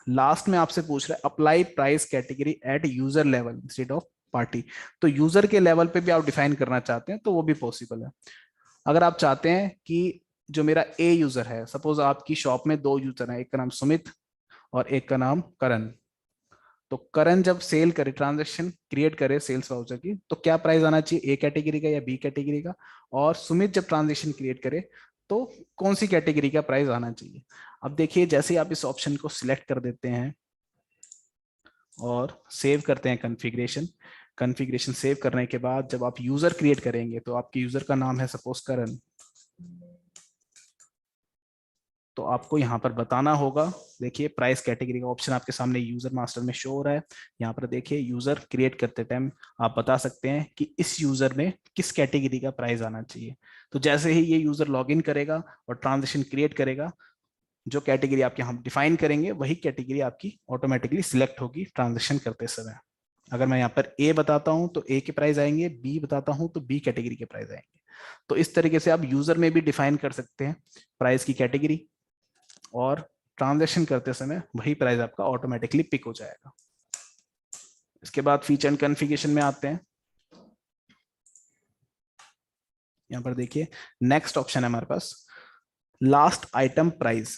Speaker 1: लास्ट में आपसे पूछ रहा है apply price category at user level instead of party. तो यूजर के लेवल पे भी आप डिफाइन करना चाहते हैं तो वो भी पॉसिबल है। अगर आप चाहते हैं कि जो मेरा ए यूजर है, सपोज आपकी शॉप में दो यूजर हैं, एक का नाम सुमित और एक का नाम करण। तो करण जब सेल करे, ट्रांजैक्शन क्रिएट करे सेल्स वाउचर की, तो क्या प्राइस आना चाहिए, ए कैटेगरी का या बी कैटेगरी का। और सुमित जब ट्रांजैक्शन क्रिएट करे तो कौन सी कैटेगरी का प्राइस आना चाहिए। अब देखिए जैसे आप इस ऑप्शन को सिलेक्ट कर देते हैं और सेव करते हैं कॉन्फ़िगरेशन, कॉन्फ़िगरेशन सेव करने के बाद जब आप यूजर क्रिएट करेंगे तो आपके यूजर का नाम है सपोज करण, तो आपको यहाँ पर बताना होगा। देखिए प्राइस कैटेगरी का ऑप्शन आपके सामने यूजर मास्टर में शो हो रहा है। यहाँ पर देखिए यूजर क्रिएट करते टाइम आप बता सकते हैं कि इस यूजर में किस कैटेगरी का प्राइस आना चाहिए। तो जैसे ही ये यूजर लॉगिन करेगा और ट्रांजेक्शन क्रिएट करेगा, जो कैटेगरी आप यहाँ डिफाइन करेंगे वही कैटेगरी आपकी ऑटोमेटिकली सिलेक्ट होगी ट्रांजेक्शन करते समय। अगर मैं यहाँ पर ए बताता हूँ तो ए के प्राइस आएंगे, बी बताता हूँ तो बी कैटेगरी के प्राइस आएंगे। तो इस तरीके से आप यूजर में भी डिफाइन कर सकते हैं प्राइस की कैटेगरी, और ट्रांजैक्शन करते समय वही प्राइस आपका ऑटोमेटिकली पिक हो जाएगा। इसके बाद फीचर एंड कॉन्फ़िगरेशन में आते हैं। यहाँ पर देखिए नेक्स्ट ऑप्शन है हमारे पास लास्ट आइटम प्राइस।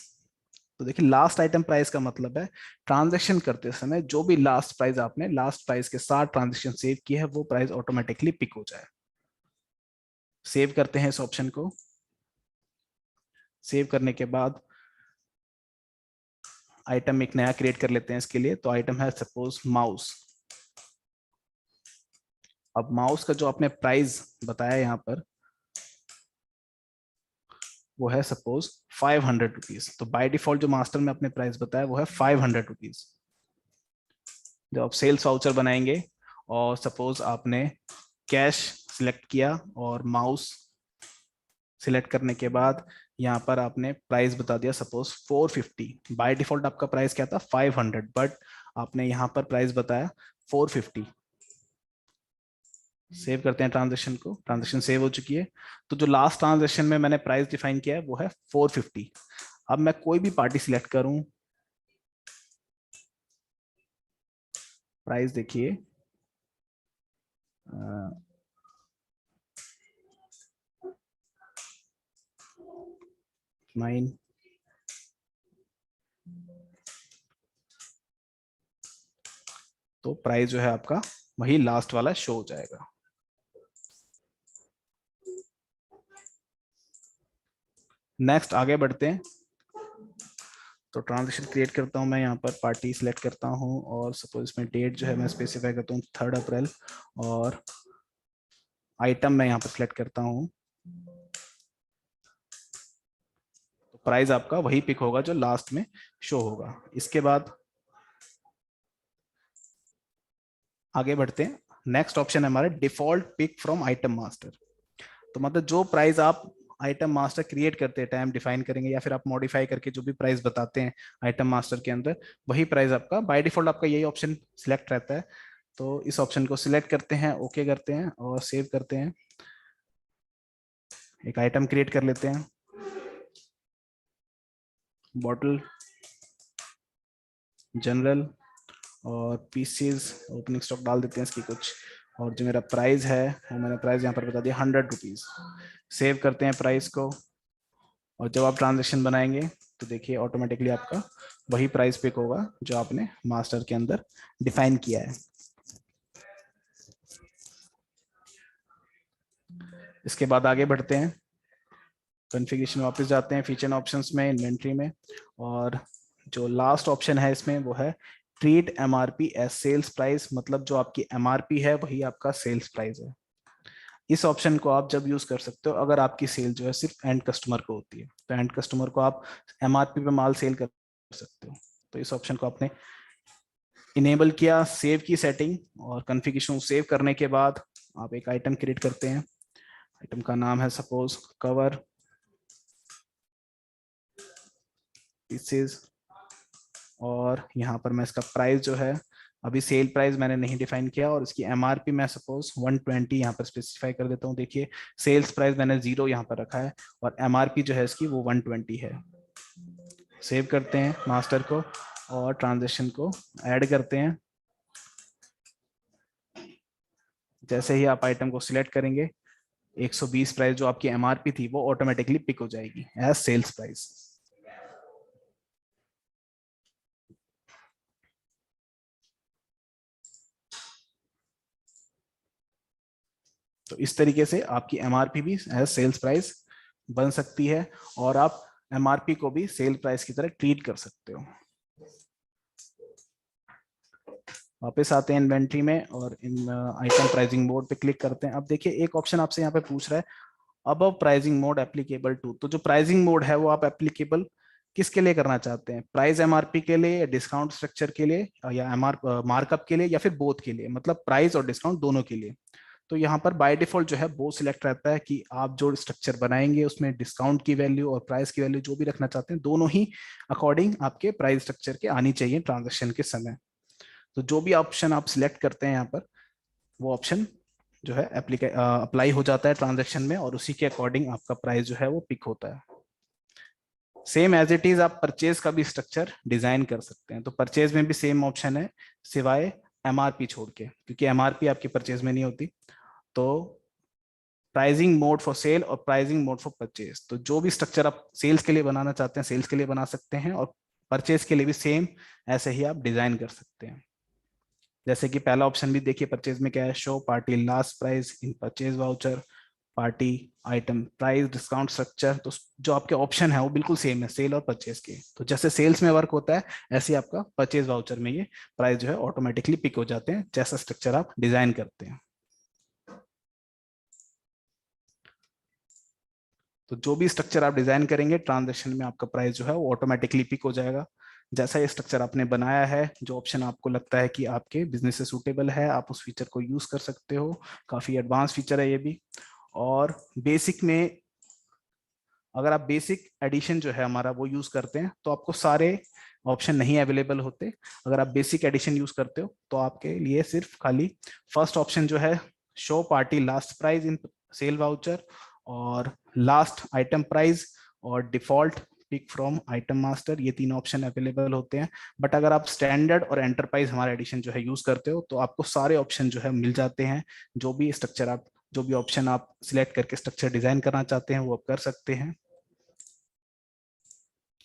Speaker 1: तो देखिए लास्ट आइटम प्राइस का मतलब है ट्रांजैक्शन करते समय जो भी लास्ट प्राइस आपने लास्ट प्राइस के साथ ट्रांजैक्शन सेव किया है वो प्राइस ऑटोमेटिकली पिक हो जाए। सेव करते हैं इस ऑप्शन को। सेव करने के बाद आइटम एक नया क्रिएट कर लेते हैं इसके लिए। तो आइटम है सपोज माउस। अब माउस का जो आपने प्राइस बताया यहाँ पर वो है सपोज 500 रुपीज। तो बाय डिफॉल्ट जो मास्टर में अपने प्राइस बताया वो है 500 रुपीज। जब आप सेल्स वाउचर बनाएंगे और सपोज आपने कैश सिलेक्ट किया और माउस सिलेक्ट करने के बाद यहाँ पर आपने प्राइस बता दिया सपोज 450। बाय डिफॉल्ट आपका प्राइस क्या था 500, बट आपने यहाँ पर प्राइस बताया 450। सेव करते हैं ट्रांजेक्शन को, ट्रांजेक्शन सेव हो चुकी है। तो जो लास्ट ट्रांजेक्शन में मैंने प्राइस डिफाइन किया है वो है 450। अब मैं कोई भी पार्टी सिलेक्ट करूं, प्राइस देखिए 9, तो प्राइस जो है आपका वही लास्ट वाला शो हो जाएगा। नेक्स्ट आगे बढ़ते हैं। तो ट्रांजेक्शन क्रिएट करता हूं मैं, यहाँ पर पार्टी सिलेक्ट करता हूं और सपोज इसमें डेट जो है मैं स्पेसिफाई करता हूँ 3 अप्रैल, और आइटम मैं यहाँ पर सिलेक्ट करता हूँ। तो प्राइस आपका वही पिक होगा जो लास्ट में शो होगा। इसके बाद आगे बढ़ते हैं। नेक्स्ट ऑप्शन है हमारे default pick from item master. तो मतलब जो प्राइस आप आइटम मास्टर क्रिएट करते हैं टाइम डिफाइन करेंगे या फिर आप मॉडिफाई करके जो भी प्राइस बताते हैं आइटम मास्टर के अंदर, वही प्राइस आपका बाय डिफॉल्ट आपका यही ऑप्शन सिलेक्ट रहता है। तो इस ऑप्शन को सिलेक्ट करते हैं, ओके करते हैं और सेव करते हैं। एक आइटम क्रिएट कर लेते हैं, बॉटल जनरल, और पीसीज ओपनिंग स्टॉक डाल देते हैं इसकी कुछ, और जो मेरा प्राइस है वो मैंने प्राइस यहाँ पर बता दिया 100 रुपीज। सेव करते हैं प्राइस को, और जब आप ट्रांजेक्शन बनाएंगे तो देखिए ऑटोमेटिकली आपका वही प्राइस पिक होगा जो आपने मास्टर के अंदर डिफाइन किया है। इसके बाद आगे बढ़ते हैं, कॉन्फ़िगरेशन वापस जाते हैं, फीचर ऑप्शंस में, इन्वेंट्री में, और जो लास्ट ऑप्शन है इसमें वो है treat MRP as sales price, मतलब जो आपकी एमआरपी है वही आपका सेल्स प्राइस है। इस ऑप्शन को आप जब यूज कर सकते हो अगर आपकी सेल जो है सिर्फ एंड कस्टमर को होती है, तो एंड कस्टमर को आप एमआरपी पे माल सेल कर सकते हो। तो इस ऑप्शन को आपने इनेबल किया, सेव की सेटिंग, और कॉन्फ़िगरेशन सेव करने के बाद आप एक आइटम क्रिएट करते हैं। आइटम का नाम है सपोज कवर पीसेस, और यहाँ पर मैं इसका प्राइस जो है, अभी सेल प्राइस मैंने नहीं डिफाइन किया, और इसकी एमआरपी मैं सपोज 120 यहाँ पर स्पेसिफाई कर देता हूँ। देखिए सेल्स प्राइस मैंने 0 यहाँ पर रखा है और एमआरपी जो है इसकी वो 120 है। सेव करते हैं मास्टर को और ट्रांजेक्शन को ऐड करते हैं। जैसे ही आप आइटम को सिलेक्ट करेंगे 120 प्राइस जो आपकी एमआरपी थी वो ऑटोमेटिकली पिक हो जाएगी एज सेल्स प्राइस। तो इस तरीके से आपकी एमआरपी भी एज सेल्स प्राइस बन सकती है, और आप एमआरपी को भी सेल प्राइस की तरह ट्रीट कर सकते हो। वापस आते हैं इन्वेंट्री में और इन आइटम प्राइसिंग मोड पे क्लिक करते हैं। अब देखिए एक ऑप्शन आपसे यहाँ पे पूछ रहा है above pricing mode applicable to, तो जो प्राइसिंग मोड है वो आप एप्लीकेबल किसके लिए करना चाहते हैं, प्राइस एमआरपी के लिए, या डिस्काउंट स्ट्रक्चर के लिए, या मार्कअप के लिए, या फिर बोथ के लिए, मतलब प्राइस और डिस्काउंट दोनों के लिए। तो यहाँ पर बाय डिफॉल्ट जो है वो सिलेक्ट रहता है कि आप जो स्ट्रक्चर बनाएंगे उसमें डिस्काउंट की वैल्यू और प्राइस की वैल्यू जो भी रखना चाहते हैं दोनों ही अकॉर्डिंग आपके प्राइस स्ट्रक्चर के आनी चाहिए ट्रांजेक्शन के समय। तो जो भी ऑप्शन आप सिलेक्ट करते हैं यहाँ पर वो ऑप्शन जो है अप्लाई हो जाता है ट्रांजेक्शन में, और उसी के अकॉर्डिंग आपका प्राइस जो है वो पिक होता है। सेम एज इट इज आप परचेज का भी स्ट्रक्चर डिजाइन कर सकते हैं। तो परचेज में भी सेम ऑप्शन है सिवाय एमआरपी छोड़ के, क्योंकि एमआरपी आपकी परचेज में नहीं होती। तो प्राइसिंग मोड फॉर सेल और प्राइसिंग मोड फॉर परचेज, तो जो भी स्ट्रक्चर आप सेल्स के लिए बनाना चाहते हैं सेल्स के लिए बना सकते हैं, और परचेज के लिए भी सेम ऐसे ही आप डिजाइन कर सकते हैं। जैसे कि पहला ऑप्शन भी देखिए परचेज में क्या है, show party last price in purchase voucher, party item price discount structure. तो जो आपके ऑप्शन है वो बिल्कुल सेम है सेल और परचेज के। तो जैसे सेल्स में वर्क होता है ऐसे आपका परचेज वाउचर में ये प्राइस जो है ऑटोमेटिकली पिक हो जाते हैं जैसा स्ट्रक्चर आप डिजाइन करते हैं। तो जो भी स्ट्रक्चर आप डिजाइन करेंगे ट्रांजेक्शन में आपका प्राइस जो है वो ऑटोमेटिकली पिक हो जाएगा। जैसा ये स्ट्रक्चर आपने बनाया है, जो ऑप्शन आपको लगता है कि आपके बिजनेस से सूटेबल है, आप उस फीचर को यूज कर सकते हो। काफी एडवांस फीचर है ये भी। और बेसिक में अगर आप बेसिक एडिशन जो है हमारा वो यूज करते हैं तो आपको सारे ऑप्शन नहीं अवेलेबल होते। अगर आप बेसिक एडिशन यूज करते हो तो आपके लिए सिर्फ खाली फर्स्ट ऑप्शन जो है show party last price in sale voucher, और लास्ट आइटम प्राइस, और default pick from item master, ये तीन ऑप्शन अवेलेबल होते हैं। बट अगर आप स्टैंडर्ड और एंटरप्राइज हमारा एडिशन जो है यूज करते हो तो आपको सारे ऑप्शन जो है मिल जाते हैं। जो भी स्ट्रक्चर आप जो भी ऑप्शन आप सिलेक्ट करके स्ट्रक्चर डिजाइन करना चाहते हैं वो आप कर सकते हैं।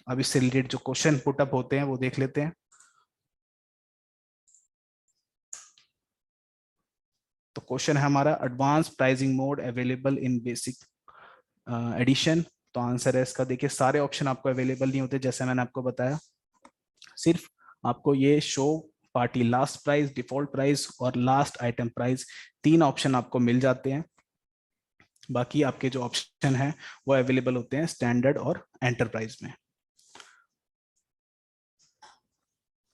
Speaker 1: अब इससे रिलेटेड जो क्वेश्चन पुटअप होते हैं वो देख लेते हैं। तो क्वेश्चन है हमारा advance pricing mode available in basic edition. तो आंसर है इसका, देखिए सारे ऑप्शन आपको अवेलेबल नहीं होते जैसे मैंने आपको बताया। सिर्फ आपको ये show party last price, default price और लास्ट आइटम प्राइस, तीन ऑप्शन आपको मिल जाते हैं। बाकी आपके जो ऑप्शन है वो अवेलेबल होते हैं स्टैंडर्ड और एंटरप्राइज में।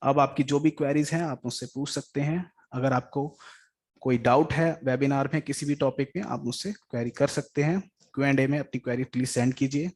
Speaker 1: अब आपकी जो भी क्वेरीज हैं आप मुझसे पूछ सकते हैं। अगर आपको कोई डाउट है वेबिनार में किसी भी टॉपिक में आप मुझसे क्वेरी कर सकते हैं। Q&A में अपनी क्वेरी प्लीज सेंड कीजिए।